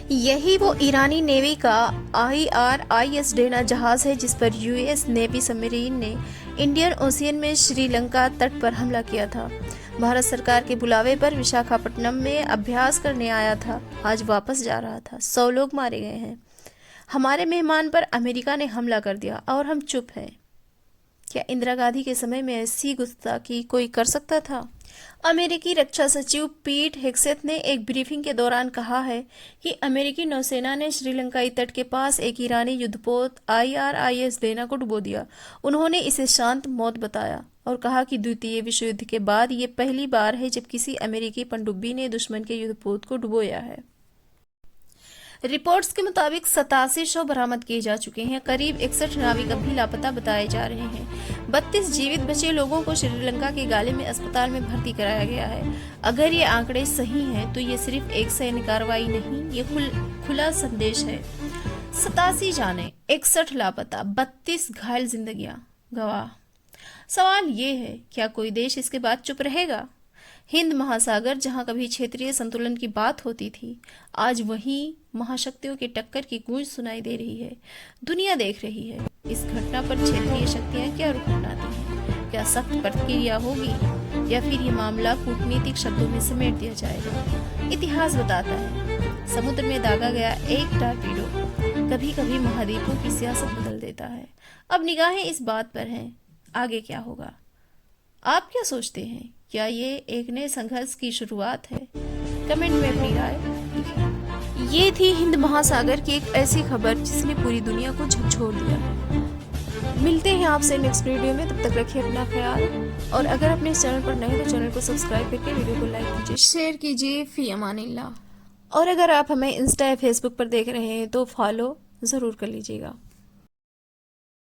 यही वो ईरानी नेवी का IRIS डेना जहाज है जिस पर US नेवी सबमरीन ने इंडियन ओशियन में श्रीलंका तट पर हमला किया था। भारत सरकार के बुलावे पर विशाखापट्टनम में अभ्यास करने आया था, आज वापस जा रहा था। 100 लोग मारे गए हैं। हमारे मेहमान पर अमेरिका ने हमला कर दिया और हम चुप हैं। क्या इंदिरा गांधी के समय में ऐसी गुस्ताखी कोई कर सकता था? अमेरिकी रक्षा सचिव पीट हेग्सेथ ने एक ब्रीफिंग के दौरान कहा है कि अमेरिकी नौसेना ने श्रीलंकाई तट के पास एक ईरानी युद्धपोत IRIS डेना को डुबो दिया। उन्होंने इसे शांत मौत बताया और कहा कि द्वितीय विश्व युद्ध के बाद ये पहली बार है जब किसी अमेरिकी पनडुब्बी ने दुश्मन के युद्धपोत को डुबोया है। रिपोर्ट्स के मुताबिक 87 शव बरामद किए जा चुके हैं। करीब 61 नाविक अभी लापता बताए जा रहे हैं। 32 जीवित बचे लोगों को श्रीलंका के गाले में अस्पताल में भर्ती कराया गया है। अगर ये आंकड़े सही हैं तो ये सिर्फ एक सैन्य कार्रवाई नहीं, ये खुला संदेश है। 87 जाने, 61 लापता, 32 घायल जिंदगियां गवाह। सवाल ये है, क्या कोई देश इसके बाद चुप रहेगा? हिंद महासागर, जहां कभी क्षेत्रीय संतुलन की बात होती थी, आज वहीं महाशक्तियों की टक्कर की गूंज सुनाई दे रही है। दुनिया देख रही है। इस घटना पर क्षेत्रीय शक्तियां क्या रुख अपनाती हैं? क्या सख्त प्रतिक्रिया होगी या फिर ये मामला कूटनीतिक शब्दों में समेट दिया जाएगा? इतिहास बताता है, समुद्र में दागा गया एक टारपीडो कभी कभी महाद्वीपों की सियासत बदल देता है। अब निगाहें इस बात पर हैं, आगे क्या होगा? आप क्या सोचते हैं? क्या ये एक नए संघर्ष की शुरुआत है? कमेंट में अपनी राय लिखें। ये थी हिंद महासागर की एक ऐसी खबर जिसने पूरी दुनिया को झकझोर दिया। मिलते हैं आपसे नेक्स्ट वीडियो में, तब तक रखिए अपना ख्याल। और अगर अपने इस चैनल पर नए हैं तो चैनल को सब्सक्राइब करके वीडियो को लाइक कीजिए, शेयर कीजिए। फी अमानिल्लाह। और अगर आप हमें इंस्टा या फेसबुक पर देख रहे हैं तो फॉलो ज़रूर कर लीजिएगा।